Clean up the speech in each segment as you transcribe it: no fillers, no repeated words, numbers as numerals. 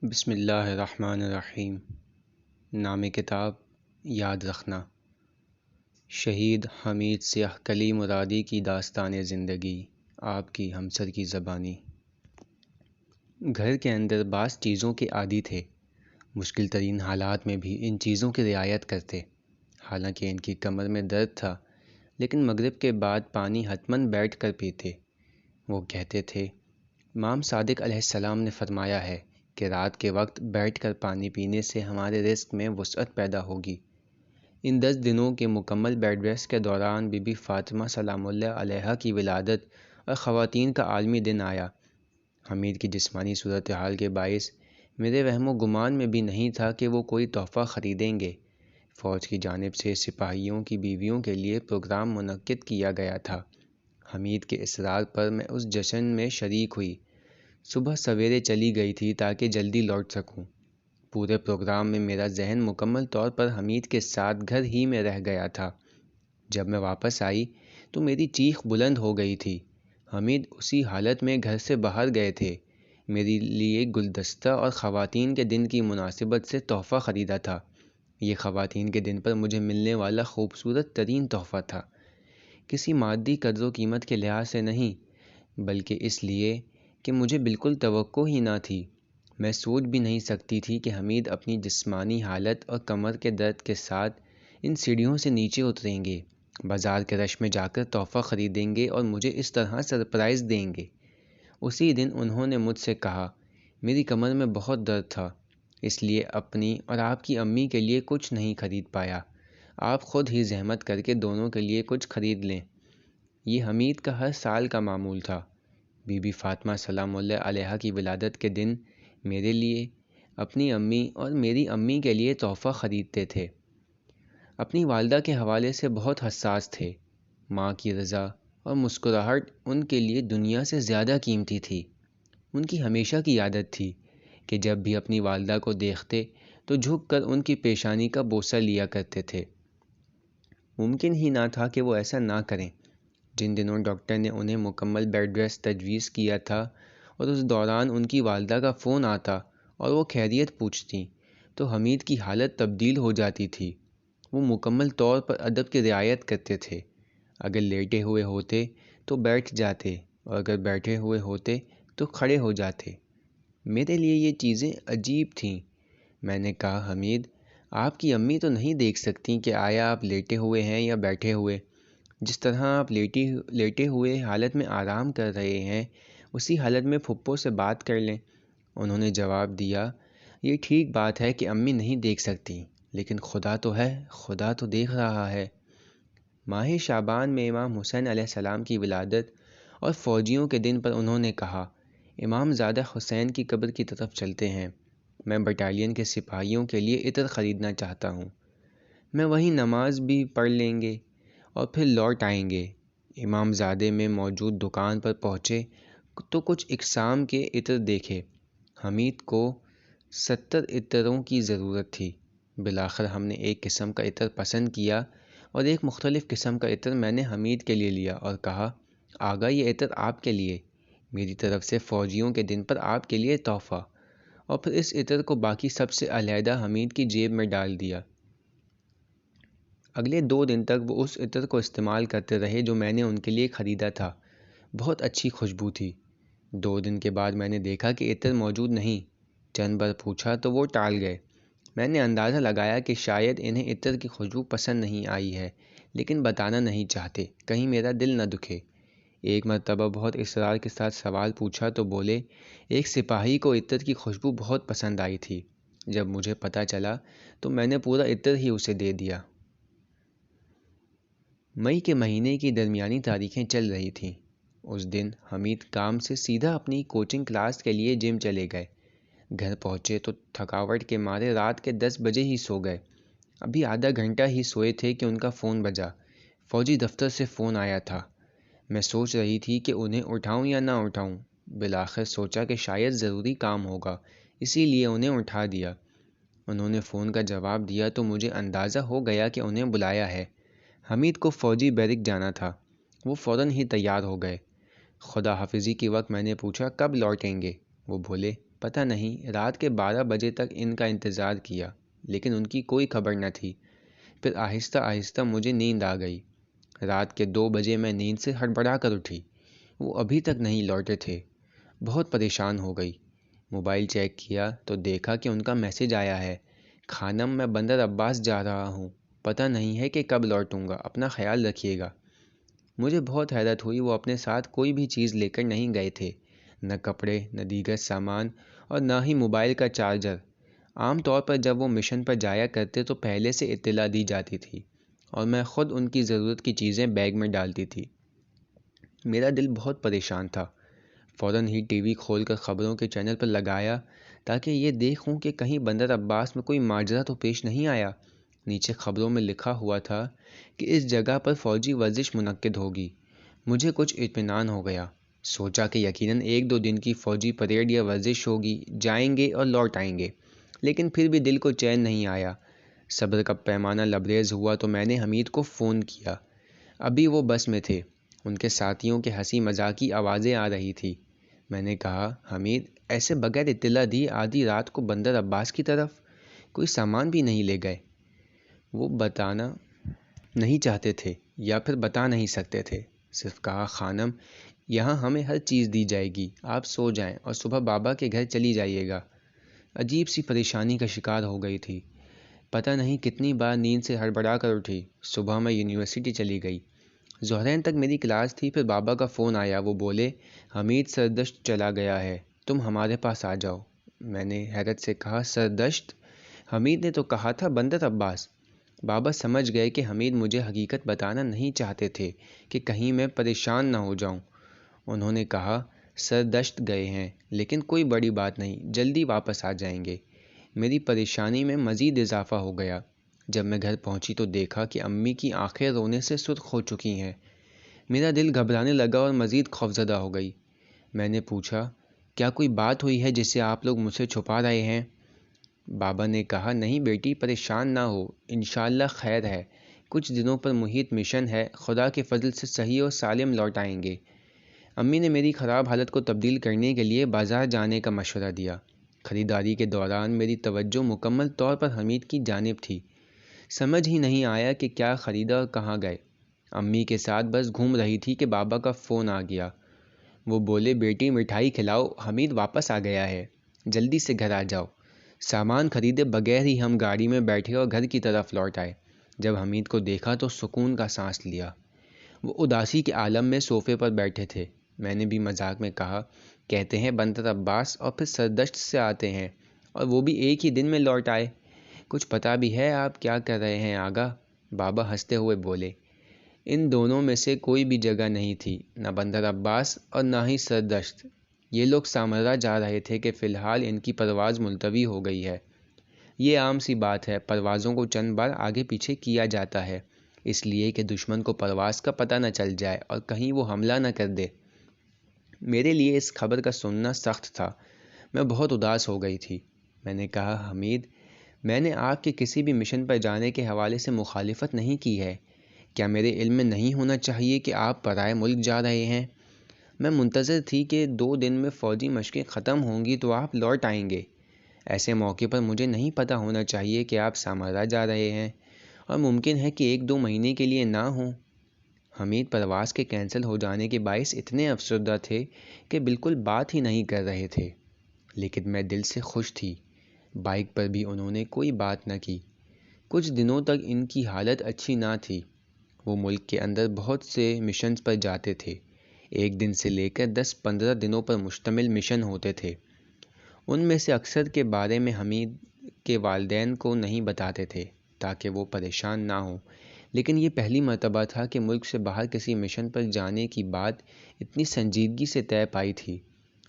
بسم اللہ الرحمن الرحیم۔ نام کتاب یاد رکھنا۔ شہید حمید سیاہ کلی مرادی کی داستان زندگی، آپ کی ہمسر کی زبانی۔ گھر کے اندر بعض چیزوں کے عادی تھے، مشکل ترین حالات میں بھی ان چیزوں کی رعایت کرتے۔ حالانکہ ان کی کمر میں درد تھا، لیکن مغرب کے بعد پانی حتماً بیٹھ کر پیتے۔ وہ کہتے تھے، امام صادق علیہ السلام نے فرمایا ہے کہ رات کے وقت بیٹھ کر پانی پینے سے ہمارے رزق میں وسعت پیدا ہوگی۔ ان 10 دنوں کے مکمل بیڈ ریسٹ کے دوران بی بی فاطمہ سلام اللہ علیہا کی ولادت اور خواتین کا عالمی دن آیا۔ حمید کی جسمانی صورتحال کے باعث میرے وہم و گمان میں بھی نہیں تھا کہ وہ کوئی تحفہ خریدیں گے۔ فوج کی جانب سے سپاہیوں کی بیویوں کے لیے پروگرام منعقد کیا گیا تھا۔ حمید کے اصرار پر میں اس جشن میں شریک ہوئی۔ صبح سویرے چلی گئی تھی تاکہ جلدی لوٹ سکوں۔ پورے پروگرام میں میرا ذہن مکمل طور پر حمید کے ساتھ گھر ہی میں رہ گیا تھا۔ جب میں واپس آئی تو میری چیخ بلند ہو گئی تھی۔ حمید اسی حالت میں گھر سے باہر گئے تھے۔ میرے لیے گلدستہ اور خواتین کے دن کی مناسبت سے تحفہ خریدا تھا۔ یہ خواتین کے دن پر مجھے ملنے والا خوبصورت ترین تحفہ تھا۔ کسی مادی قدر و قیمت کے لحاظ سے نہیں، بلکہ اس لیے کہ مجھے بالکل توقع ہی نہ تھی۔ میں سوچ بھی نہیں سکتی تھی کہ حمید اپنی جسمانی حالت اور کمر کے درد کے ساتھ ان سیڑھیوں سے نیچے اتریں گے، بازار کے رش میں جا کر تحفہ خریدیں گے اور مجھے اس طرح سرپرائز دیں گے۔ اسی دن انہوں نے مجھ سے کہا، میری کمر میں بہت درد تھا، اس لیے اپنی اور آپ کی امی کے لیے کچھ نہیں خرید پایا۔ آپ خود ہی زحمت کر کے دونوں کے لیے کچھ خرید لیں۔ یہ حمید کا ہر سال کا معمول تھا۔ بی بی فاطمہ سلام اللہ علیہا کی ولادت کے دن میرے لیے، اپنی امی اور میری امی کے لیے تحفہ خریدتے تھے۔ اپنی والدہ کے حوالے سے بہت حساس تھے۔ ماں کی رضا اور مسکراہٹ ان کے لیے دنیا سے زیادہ قیمتی تھی۔ ان کی ہمیشہ کی عادت تھی کہ جب بھی اپنی والدہ کو دیکھتے تو جھک کر ان کی پیشانی کا بوسہ لیا کرتے تھے۔ ممکن ہی نہ تھا کہ وہ ایسا نہ کریں۔ جن دنوں ڈاکٹر نے انہیں مکمل بیڈ ریسٹ تجویز کیا تھا اور اس دوران ان کی والدہ کا فون آتا اور وہ خیریت پوچھتیں تو حمید کی حالت تبدیل ہو جاتی تھی۔ وہ مکمل طور پر ادب کی رعایت کرتے تھے۔ اگر لیٹے ہوئے ہوتے تو بیٹھ جاتے اور اگر بیٹھے ہوئے ہوتے تو کھڑے ہو جاتے۔ میرے لیے یہ چیزیں عجیب تھیں۔ میں نے کہا، حمید، آپ کی امی تو نہیں دیکھ سکتی کہ آیا آپ لیٹے ہوئے ہیں یا بیٹھے ہوئے؟ جس طرح آپ لیٹے ہوئے حالت میں آرام کر رہے ہیں، اسی حالت میں پھپھو سے بات کر لیں۔ انہوں نے جواب دیا، یہ ٹھیک بات ہے کہ امی نہیں دیکھ سکتی، لیکن خدا تو ہے، خدا تو دیکھ رہا ہے۔ ماہ شعبان میں امام حسین علیہ السلام کی ولادت اور فوجیوں کے دن پر انہوں نے کہا، امام زادہ حسین کی قبر کی طرف چلتے ہیں۔ میں بٹالین کے سپاہیوں کے لیے عطر خریدنا چاہتا ہوں۔ میں وہیں نماز بھی پڑھ لیں گے اور پھر لوٹ آئیں گے۔ امام زادے میں موجود دکان پر پہنچے تو کچھ اقسام کے عطر دیکھے۔ حمید کو 70 عطروں کی ضرورت تھی۔ بالآخر ہم نے ایک قسم کا عطر پسند کیا اور ایک مختلف قسم کا عطر میں نے حمید کے لیے لیا اور کہا، آغا یہ عطر آپ کے لیے، میری طرف سے فوجیوں کے دن پر آپ کے لیے تحفہ، اور پھر اس عطر کو باقی سب سے علیحدہ حمید کی جیب میں ڈال دیا۔ اگلے 2 دن تک وہ اس عطر کو استعمال کرتے رہے جو میں نے ان کے لیے خریدا تھا۔ بہت اچھی خوشبو تھی۔ 2 دن کے بعد میں نے دیکھا کہ عطر موجود نہیں۔ چند بار پوچھا تو وہ ٹال گئے۔ میں نے اندازہ لگایا کہ شاید انہیں عطر کی خوشبو پسند نہیں آئی ہے، لیکن بتانا نہیں چاہتے، کہیں میرا دل نہ دکھے۔ ایک مرتبہ بہت اصرار کے ساتھ سوال پوچھا تو بولے، ایک سپاہی کو عطر کی خوشبو بہت پسند آئی تھی۔ جب مجھے پتہ چلا تو میں نے پورا عطر ہی اسے دے دیا۔ مئی کے مہینے کی درمیانی تاریخیں چل رہی تھیں۔ اس دن حمید کام سے سیدھا اپنی کوچنگ کلاس کے لیے جم چلے گئے۔ گھر پہنچے تو تھکاوٹ کے مارے رات کے 10 بجے ہی سو گئے۔ ابھی آدھا گھنٹہ ہی سوئے تھے کہ ان کا فون بجا۔ فوجی دفتر سے فون آیا تھا۔ میں سوچ رہی تھی کہ انہیں اٹھاؤں یا نہ اٹھاؤں۔ بالآخر سوچا کہ شاید ضروری کام ہوگا، اسی لیے انہیں اٹھا دیا۔ انہوں نے فون کا جواب دیا تو مجھے اندازہ ہو گیا کہ انہیں بلایا ہے۔ حمید کو فوجی بیرک جانا تھا۔ وہ فوراً ہی تیار ہو گئے۔ خدا حافظی کے وقت میں نے پوچھا، کب لوٹیں گے؟ وہ بولے، پتہ نہیں رات کے 12 بجے تک ان کا انتظار کیا، لیکن ان کی کوئی خبر نہ تھی۔ پھر آہستہ آہستہ مجھے نیند آ گئی۔ رات کے 2 بجے میں نیند سے ہڑبڑا کر اٹھی۔ وہ ابھی تک نہیں لوٹے تھے۔ بہت پریشان ہو گئی۔ موبائل چیک کیا تو دیکھا کہ ان کا میسج آیا ہے، خانم میں بندر عباس جا رہا ہوں، پتہ نہیں ہے کہ کب لوٹوں گا، اپنا خیال رکھیے گا۔ مجھے بہت حیرت ہوئی، وہ اپنے ساتھ کوئی بھی چیز لے کر نہیں گئے تھے، نہ کپڑے، نہ دیگر سامان، اور نہ ہی موبائل کا چارجر۔ عام طور پر جب وہ مشن پر جایا کرتے تو پہلے سے اطلاع دی جاتی تھی اور میں خود ان کی ضرورت کی چیزیں بیگ میں ڈالتی تھی۔ میرا دل بہت پریشان تھا۔ فوراً ہی ٹی وی کھول کر خبروں کے چینل پر لگایا تاکہ یہ دیکھوں کہ کہیں بندر عباس میں کوئی ماجرا تو پیش نہیں آیا۔ نیچے خبروں میں لکھا ہوا تھا کہ اس جگہ پر فوجی ورزش منعقد ہوگی۔ مجھے کچھ اطمینان ہو گیا۔ سوچا کہ یقیناً 1-2 دن کی فوجی پریڈ یا ورزش ہوگی، جائیں گے اور لوٹ آئیں گے، لیکن پھر بھی دل کو چین نہیں آیا۔ صبر کا پیمانہ لبریز ہوا تو میں نے حمید کو فون کیا۔ ابھی وہ بس میں تھے۔ ان کے ساتھیوں کے ہنسی مذاقی آوازیں آ رہی تھی۔ میں نے کہا، حمید، ایسے بغیر اطلاع دی آدھی رات کو بندر عباس کی طرف کوئی سامان بھی نہیں لے گئے؟ وہ بتانا نہیں چاہتے تھے یا پھر بتا نہیں سکتے تھے، صرف کہا، خانم، یہاں ہمیں ہر چیز دی جائے گی، آپ سو جائیں اور صبح بابا کے گھر چلی جائیے گا۔ عجیب سی پریشانی کا شکار ہو گئی تھی۔ پتہ نہیں کتنی بار نیند سے ہڑبڑا کر اٹھی۔ صبح میں یونیورسٹی چلی گئی۔ ظہرین تک میری کلاس تھی، پھر بابا کا فون آیا۔ وہ بولے، حمید سردشت چلا گیا ہے، تم ہمارے پاس آ جاؤ۔ میں نے حیرت سے کہا، سردشت؟ حمید نے تو کہا تھا بندر عباس۔ بابا سمجھ گئے کہ حمید مجھے حقیقت بتانا نہیں چاہتے تھے کہ کہیں میں پریشان نہ ہو جاؤں۔ انہوں نے کہا، سردشت گئے ہیں، لیکن کوئی بڑی بات نہیں، جلدی واپس آ جائیں گے۔ میری پریشانی میں مزید اضافہ ہو گیا۔ جب میں گھر پہنچی تو دیکھا کہ امی کی آنکھیں رونے سے سرخ ہو چکی ہیں۔ میرا دل گھبرانے لگا اور مزید خوفزدہ ہو گئی۔ میں نے پوچھا، کیا کوئی بات ہوئی ہے جسے آپ لوگ مجھ سے چھپا رہے ہیں؟ بابا نے کہا، نہیں بیٹی، پریشان نہ ہو، انشاءاللہ خیر ہے۔ کچھ دنوں پر محیط مشن ہے، خدا کے فضل سے صحیح اور سالم لوٹ آئیں گے۔ امی نے میری خراب حالت کو تبدیل کرنے کے لیے بازار جانے کا مشورہ دیا۔ خریداری کے دوران میری توجہ مکمل طور پر حمید کی جانب تھی۔ سمجھ ہی نہیں آیا کہ کیا خریدا اور کہاں گئے۔ امی کے ساتھ بس گھوم رہی تھی کہ بابا کا فون آ گیا۔ وہ بولے، بیٹی مٹھائی کھلاؤ، حمید واپس آ گیا ہے، جلدی سے گھر آ جاؤ۔ سامان خریدے بغیر ہی ہم گاڑی میں بیٹھے اور گھر کی طرف لوٹ آئے۔ جب حمید کو دیکھا تو سکون کا سانس لیا۔ وہ اداسی کے عالم میں صوفے پر بیٹھے تھے۔ میں نے بھی مذاق میں کہا، کہتے ہیں بندر عباس اور پھر سردشت سے آتے ہیں، اور وہ بھی ایک ہی دن میں لوٹ آئے۔ کچھ پتہ بھی ہے آپ کیا کر رہے ہیں آگا؟ بابا ہنستے ہوئے بولے، ان دونوں میں سے کوئی بھی جگہ نہیں تھی، نہ بندر عباس اور نہ ہی سردشت۔ یہ لوگ سامرا جا رہے تھے کہ فی الحال ان کی پرواز ملتوی ہو گئی ہے۔ یہ عام سی بات ہے، پروازوں کو چند بار آگے پیچھے کیا جاتا ہے، اس لیے کہ دشمن کو پرواز کا پتہ نہ چل جائے اور کہیں وہ حملہ نہ کر دے۔ میرے لیے اس خبر کا سننا سخت تھا۔ میں بہت اداس ہو گئی تھی۔ میں نے کہا، حمید، میں نے آپ کے کسی بھی مشن پر جانے کے حوالے سے مخالفت نہیں کی ہے۔ کیا میرے علم میں نہیں ہونا چاہیے کہ آپ پرائے ملک جا رہے ہیں؟ میں منتظر تھی کہ 2 دن میں فوجی مشقیں ختم ہوں گی تو آپ لوٹ آئیں گے۔ ایسے موقع پر مجھے نہیں پتہ ہونا چاہیے کہ آپ سامرا جا رہے ہیں، اور ممکن ہے کہ 1-2 مہینے کے لیے نہ ہوں۔ حمید پرواز کے کینسل ہو جانے کے باعث اتنے افسردہ تھے کہ بالکل بات ہی نہیں کر رہے تھے، لیکن میں دل سے خوش تھی۔ بائک پر بھی انہوں نے کوئی بات نہ کی۔ کچھ دنوں تک ان کی حالت اچھی نہ تھی۔ وہ ملک کے اندر بہت سے مشنز پر جاتے تھے۔ 1 دن سے لے کر 10-15 دنوں پر مشتمل مشن ہوتے تھے۔ ان میں سے اکثر کے بارے میں حمید کے والدین کو نہیں بتاتے تھے تاکہ وہ پریشان نہ ہوں، لیکن یہ پہلی مرتبہ تھا کہ ملک سے باہر کسی مشن پر جانے کی بات اتنی سنجیدگی سے طے پائی تھی۔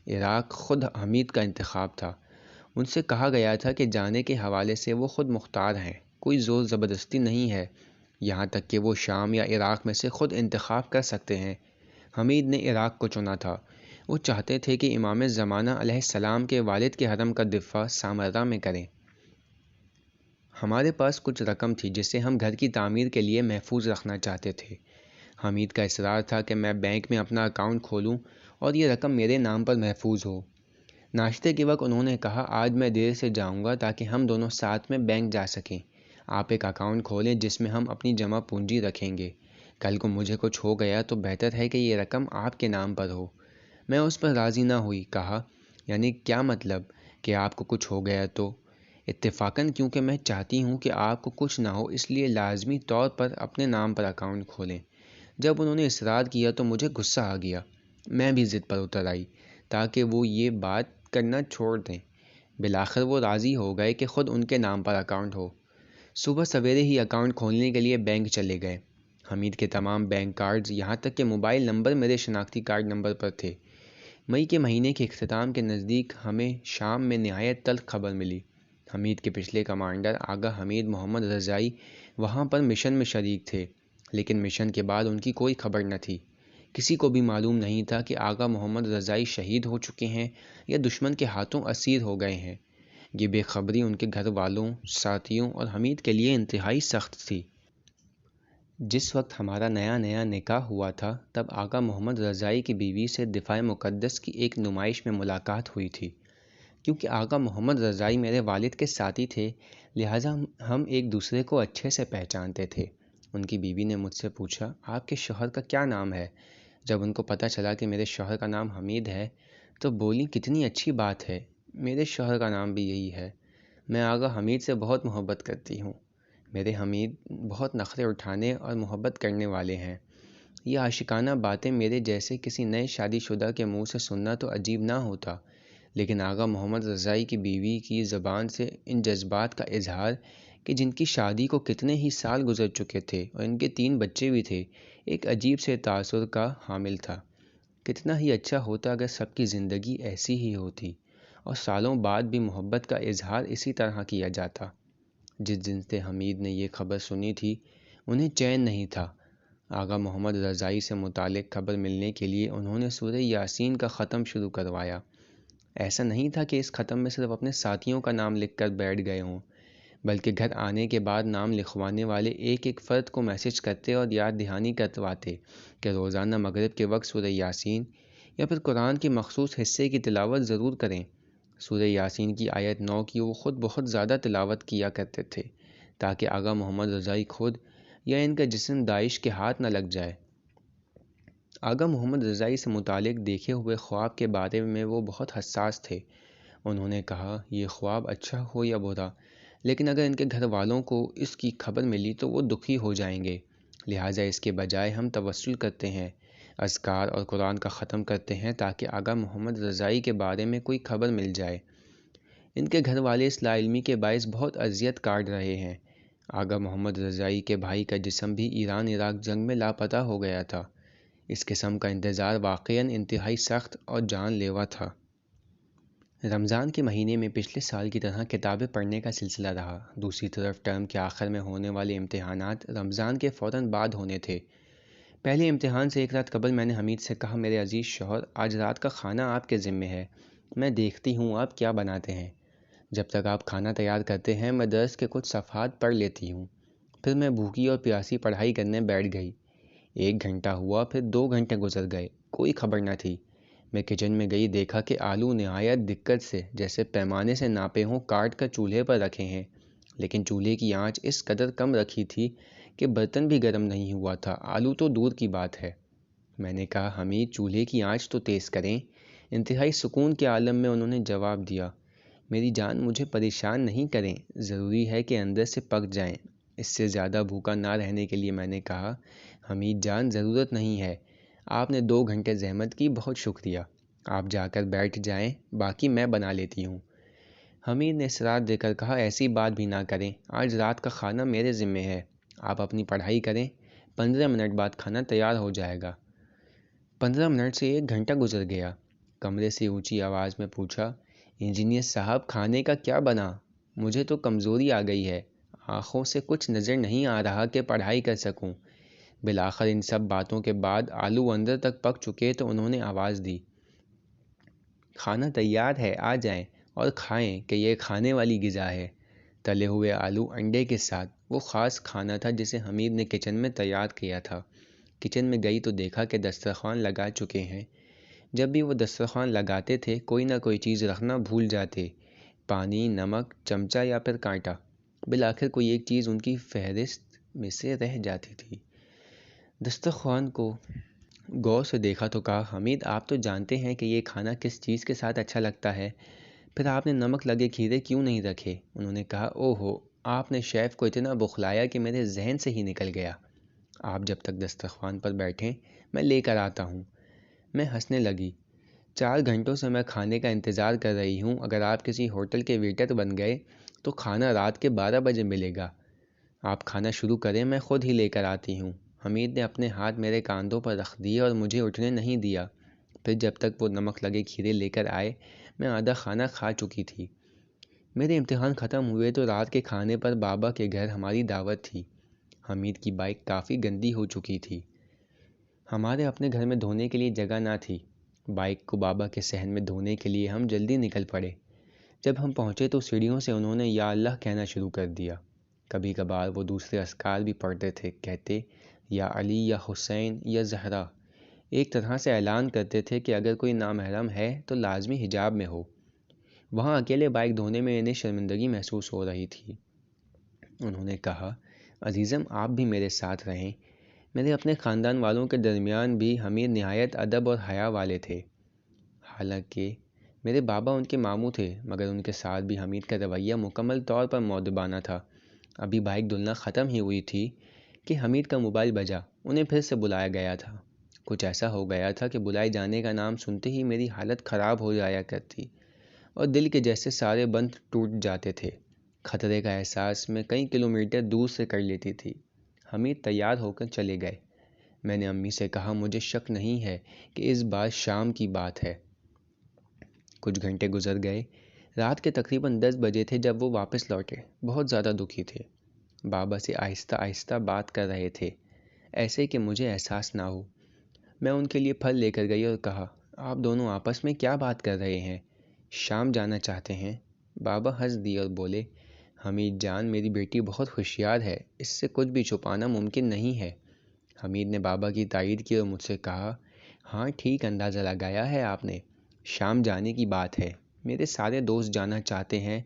عراق خود حمید کا انتخاب تھا۔ ان سے کہا گیا تھا کہ جانے کے حوالے سے وہ خود مختار ہیں، کوئی زور زبردستی نہیں ہے، یہاں تک کہ وہ شام یا عراق میں سے خود انتخاب کر سکتے ہیں۔ حمید نے عراق کو چنا تھا۔ وہ چاہتے تھے کہ امام زمانہ علیہ السلام کے والد کے حرم کا دفاع سامرا میں کریں۔ ہمارے پاس کچھ رقم تھی جسے ہم گھر کی تعمیر کے لیے محفوظ رکھنا چاہتے تھے۔ حمید کا اصرار تھا کہ میں بینک میں اپنا اکاؤنٹ کھولوں اور یہ رقم میرے نام پر محفوظ ہو۔ ناشتے کے وقت انہوں نے کہا آج میں دیر سے جاؤں گا تاکہ ہم دونوں ساتھ میں بینک جا سکیں۔ آپ ایک اکاؤنٹ کھولیں جس میں ہم اپنی جمع پونجی رکھیں گے۔ کل کو مجھے کچھ ہو گیا تو بہتر ہے کہ یہ رقم آپ کے نام پر ہو۔ میں اس پر راضی نہ ہوئی۔ کہا یعنی کیا مطلب کہ آپ کو کچھ ہو گیا تو؟ اتفاقاً کیونکہ میں چاہتی ہوں کہ آپ کو کچھ نہ ہو اس لیے لازمی طور پر اپنے نام پر اکاؤنٹ کھولیں۔ جب انہوں نے اصرار کیا تو مجھے غصہ آ گیا۔ میں بھی ضد پر اتر آئی تاکہ وہ یہ بات کرنا چھوڑ دیں۔ بالآخر وہ راضی ہو گئے کہ خود ان کے نام پر اکاؤنٹ ہو۔ صبح سویرے ہی اکاؤنٹ کھولنے کے لیے بینک چلے گئے۔ حمید کے تمام بینک کارڈز یہاں تک کہ موبائل نمبر میرے شناختی کارڈ نمبر پر تھے۔ مئی کے مہینے کے اختتام کے نزدیک ہمیں شام میں نہایت تلخ خبر ملی۔ حمید کے پچھلے کمانڈر آغا حمید محمد رضائی وہاں پر مشن میں شریک تھے، لیکن مشن کے بعد ان کی کوئی خبر نہ تھی۔ کسی کو بھی معلوم نہیں تھا کہ آغا محمد رضائی شہید ہو چکے ہیں یا دشمن کے ہاتھوں اسیر ہو گئے ہیں۔ یہ بے خبری ان کے گھر والوں، ساتھیوں اور حمید کے لیے انتہائی سخت تھی۔ جس وقت ہمارا نیا نکاح ہوا تھا تب آغا محمد رضائی کی بیوی سے دفاع مقدس کی ایک نمائش میں ملاقات ہوئی تھی۔ کیونکہ آغا محمد رضائی میرے والد کے ساتھی تھے لہٰذا ہم ایک دوسرے کو اچھے سے پہچانتے تھے۔ ان کی بیوی نے مجھ سے پوچھا آپ کے شوہر کا کیا نام ہے؟ جب ان کو پتہ چلا کہ میرے شوہر کا نام حمید ہے تو بولی کتنی اچھی بات ہے، میرے شوہر کا نام بھی یہی ہے۔ میں آغا حمید سے بہت محبت کرتی ہوں۔ میرے حمید بہت نخرے اٹھانے اور محبت کرنے والے ہیں۔ یہ عاشقانہ باتیں میرے جیسے کسی نئے شادی شدہ کے منہ سے سننا تو عجیب نہ ہوتا، لیکن آغا محمد رضائی کی بیوی کی زبان سے ان جذبات کا اظہار کہ جن کی شادی کو کتنے ہی سال گزر چکے تھے اور ان کے 3 بچے بھی تھے، ایک عجیب سے تاثر کا حامل تھا۔ کتنا ہی اچھا ہوتا اگر سب کی زندگی ایسی ہی ہوتی اور سالوں بعد بھی محبت کا اظہار اسی طرح کیا جاتا۔ جس دن سے حمید نے یہ خبر سنی تھی انہیں چین نہیں تھا۔ آغا محمد رضائی سے متعلق خبر ملنے کے لیے انہوں نے سورہ یاسین کا ختم شروع کروایا۔ ایسا نہیں تھا کہ اس ختم میں صرف اپنے ساتھیوں کا نام لکھ کر بیٹھ گئے ہوں، بلکہ گھر آنے کے بعد نام لکھوانے والے ایک ایک فرد کو میسج کرتے اور یاد دہانی کرواتے کہ روزانہ مغرب کے وقت سورہ یاسین یا پھر قرآن کے مخصوص حصے کی تلاوت ضرور کریں۔ سورہ یاسین کی آیت 9 کی وہ خود بہت زیادہ تلاوت کیا کرتے تھے تاکہ آغا محمد رضائی خود یا ان کا جسم داعش کے ہاتھ نہ لگ جائے۔ آغا محمد رضائی سے متعلق دیکھے ہوئے خواب کے بارے میں وہ بہت حساس تھے۔ انہوں نے کہا یہ خواب اچھا ہو یا برا، لیکن اگر ان کے گھر والوں کو اس کی خبر ملی تو وہ دکھی ہو جائیں گے، لہٰذا اس کے بجائے ہم توسل کرتے ہیں، اذکار اور قرآن کا ختم کرتے ہیں تاکہ آغا محمد رضائی کے بارے میں کوئی خبر مل جائے۔ ان کے گھر والے اس لا علمی کے باعث بہت اذیت کاٹ رہے ہیں۔ آغا محمد رضائی کے بھائی کا جسم بھی ایران عراق جنگ میں لاپتہ ہو گیا تھا۔ اس قسم کا انتظار واقعاً انتہائی سخت اور جان لیوا تھا۔ رمضان کے مہینے میں پچھلے سال کی طرح کتابیں پڑھنے کا سلسلہ رہا۔ دوسری طرف ٹرم کے آخر میں ہونے والے امتحانات رمضان کے فوراً بعد ہونے تھے۔ پہلے امتحان سے ایک رات قبل میں نے حمید سے کہا میرے عزیز شوہر آج رات کا کھانا آپ کے ذمے ہے، میں دیکھتی ہوں آپ کیا بناتے ہیں۔ جب تک آپ کھانا تیار کرتے ہیں میں درس کے کچھ صفحات پڑھ لیتی ہوں، پھر میں بھوکی اور پیاسی پڑھائی کرنے بیٹھ گئی۔ 1 گھنٹہ ہوا، پھر 2 گھنٹے گزر گئے، کوئی خبر نہ تھی۔ میں کچن میں گئی، دیکھا کہ آلو نہایت دقت سے جیسے پیمانے سے ناپے ہوں کاٹ کر چولہے پر رکھے ہیں، لیکن چولہے کی آنچ اس قدر کم رکھی تھی کہ برتن بھی گرم نہیں ہوا تھا، آلو تو دور کی بات ہے۔ میں نے کہا حمید چولہے کی آنچ تو تیز کریں۔ انتہائی سکون کے عالم میں انہوں نے جواب دیا میری جان مجھے پریشان نہیں کریں، ضروری ہے کہ اندر سے پک جائیں۔ اس سے زیادہ بھوکا نہ رہنے کے لیے میں نے کہا حمید جان ضرورت نہیں ہے، آپ نے 2 گھنٹے زحمت کی، بہت شکریہ، آپ جا کر بیٹھ جائیں، باقی میں بنا لیتی ہوں۔ حمید نے اصرار دے کر کہا ایسی بات بھی نہ کریں، آج رات کا کھانا میرے ذمے ہے، آپ اپنی پڑھائی کریں، 15 منٹ بعد کھانا تیار ہو جائے گا۔ 15 منٹ سے 1 گھنٹہ گزر گیا۔ کمرے سے اونچی آواز میں پوچھا انجینئر صاحب کھانے کا کیا بنا؟ مجھے تو کمزوری آ گئی ہے، آنکھوں سے کچھ نظر نہیں آ رہا کہ پڑھائی کر سکوں۔ بالآخر ان سب باتوں کے بعد آلو اندر تک پک چکے تو انہوں نے آواز دی کھانا تیار ہے، آ جائیں اور کھائیں کہ یہ کھانے والی غذا ہے۔ تلے ہوئے آلو انڈے کے ساتھ وہ خاص کھانا تھا جسے حمید نے کچن میں تیار کیا تھا۔ کچن میں گئی تو دیکھا کہ دسترخوان لگا چکے ہیں، جب بھی وہ دسترخوان لگاتے تھے کوئی نہ کوئی چیز رکھنا بھول جاتے، پانی، نمک، چمچہ یا پھر کانٹا۔ بالآخر کوئی ایک چیز ان کی فہرست میں سے رہ جاتی تھی۔ دسترخوان کو غور سے دیکھا تو کہا، حمید آپ تو جانتے ہیں کہ یہ کھانا کس چیز کے ساتھ اچھا لگتا ہے، پھر آپ نے نمک لگے کھیرے کیوں نہیں رکھے؟ انہوں نے کہا، اوہ ہو، آپ نے شیف کو اتنا بخلایا کہ میرے ذہن سے ہی نکل گیا۔ آپ جب تک دسترخوان پر بیٹھیں میں لے کر آتا ہوں۔ میں ہنسنے لگی۔ 4 گھنٹوں سے میں کھانے کا انتظار کر رہی ہوں، اگر آپ کسی ہوٹل کے ویٹر بن گئے تو کھانا رات کے 12 بجے ملے گا۔ آپ کھانا شروع کریں، میں خود ہی لے کر آتی ہوں۔ حمید نے اپنے ہاتھ میرے کاندھوں پر رکھ دیے اور مجھے اٹھنے نہیں دیا۔ پھر جب تک وہ نمک لگے کھیرے لے کر آئے میں آدھا کھانا کھا چکی تھی۔ میرے امتحان ختم ہوئے تو رات کے کھانے پر بابا کے گھر ہماری دعوت تھی۔ حمید کی بائک کافی گندی ہو چکی تھی۔ ہمارے اپنے گھر میں دھونے کے لیے جگہ نہ تھی۔ بائک کو بابا کے صحن میں دھونے کے لیے ہم جلدی نکل پڑے۔ جب ہم پہنچے تو سیڑھیوں سے انہوں نے یا اللہ کہنا شروع کر دیا۔ کبھی کبھار وہ دوسرے اذکار بھی پڑھتے تھے، کہتے یا علی یا حسین یا زہرا۔ ایک طرح سے اعلان کرتے تھے کہ اگر کوئی نامحرم ہے تو لازمی حجاب میں ہو۔ وہاں اکیلے بائک دھونے میں انہیں شرمندگی محسوس ہو رہی تھی۔ انہوں نے کہا، عزیزم آپ بھی میرے ساتھ رہیں۔ میرے اپنے خاندان والوں کے درمیان بھی حمید نہایت ادب اور حیا والے تھے۔ حالانکہ میرے بابا ان کے ماموں تھے، مگر ان کے ساتھ بھی حمید کا رویہ مکمل طور پر مؤدبانہ تھا۔ ابھی بائک دھلنا ختم ہی ہوئی تھی کہ حمید کا موبائل بجا۔ انہیں پھر سے بلایا گیا تھا۔ کچھ ایسا ہو گیا تھا کہ بلائے جانے کا نام سنتے ہی میری حالت خراب ہو جایا کرتی اور دل کے جیسے سارے بند ٹوٹ جاتے تھے۔ خطرے کا احساس میں کئی کلومیٹر دور سے کر لیتی تھی۔ حمید تیار ہو کر چلے گئے۔ میں نے امی سے کہا، مجھے شک نہیں ہے کہ اس بار شام کی بات ہے۔ کچھ گھنٹے گزر گئے۔ رات کے تقریباً 10 بجے تھے جب وہ واپس لوٹے۔ بہت زیادہ دکھی تھے۔ بابا سے آہستہ آہستہ بات کر رہے تھے، ایسے کہ مجھے احساس نہ ہو۔ میں ان کے لیے پھل لے کر گئی اور کہا، آپ دونوں آپس میں کیا بات کر رہے ہیں؟ شام جانا چاہتے ہیں؟ بابا ہنس دیے اور بولے، حمید جان میری بیٹی بہت ہوشیار ہے، اس سے کچھ بھی چھپانا ممکن نہیں ہے۔ حمید نے بابا کی تائید کی اور مجھ سے کہا، ہاں ٹھیک اندازہ لگایا ہے آپ نے، شام جانے کی بات ہے۔ میرے سارے دوست جانا چاہتے ہیں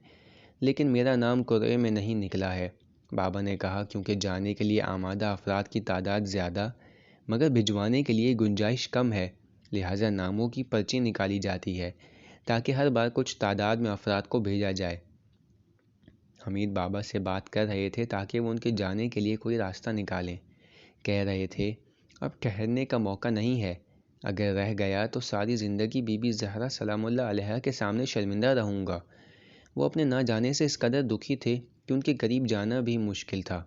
لیکن میرا نام قرعے میں نہیں نکلا ہے۔ بابا نے کہا، کیونکہ جانے کے لیے آمادہ افراد کی تعداد زیادہ مگر بھجوانے کے لیے گنجائش کم ہے، لہٰذا ناموں کی پرچی نکالی جاتی ہے تاکہ ہر بار کچھ تعداد میں افراد کو بھیجا جائے۔ حمید بابا سے بات کر رہے تھے تاکہ وہ ان کے جانے کے لیے کوئی راستہ نکالیں۔ کہہ رہے تھے، اب ٹھہرنے کا موقع نہیں ہے، اگر رہ گیا تو ساری زندگی بی بی زہرا سلام اللہ علیہا کے سامنے شرمندہ رہوں گا۔ وہ اپنے نہ جانے سے اس قدر دکھی تھے کہ ان کے قریب جانا بھی مشکل تھا۔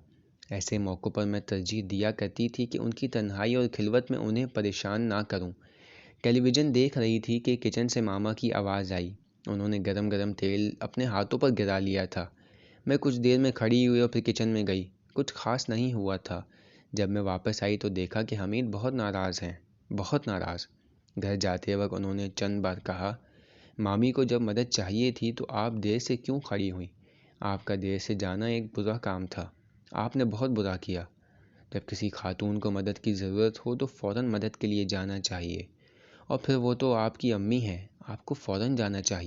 ایسے موقعوں پر میں ترجیح دیا کرتی تھی کہ ان کی تنہائی اور خلوت میں انہیں پریشان نہ کروں۔ ٹیلی ویژن دیکھ رہی تھی کہ کچن سے ماما کی آواز آئی۔ انہوں نے گرم گرم تیل اپنے ہاتھوں پر گرا لیا تھا۔ میں کچھ دیر میں کھڑی ہوئی اور پھر کچن میں گئی۔ کچھ خاص نہیں ہوا تھا۔ جب میں واپس آئی تو دیکھا کہ حمید بہت ناراض ہیں، بہت ناراض۔ گھر جاتے وقت انہوں نے چند بار کہا، مامی کو جب مدد چاہیے تھی تو آپ دیر سے کیوں کھڑی ہوئیں؟ آپ کا دیر سے جانا ایک برا کام تھا، آپ نے بہت برا کیا۔ جب کسی خاتون کو مدد کی ضرورت ہو تو فوراً مدد کے لیے جانا چاہیے، اور پھر وہ تو آپ کی امی ہیں، آپ کو فوراً جانا چاہیے۔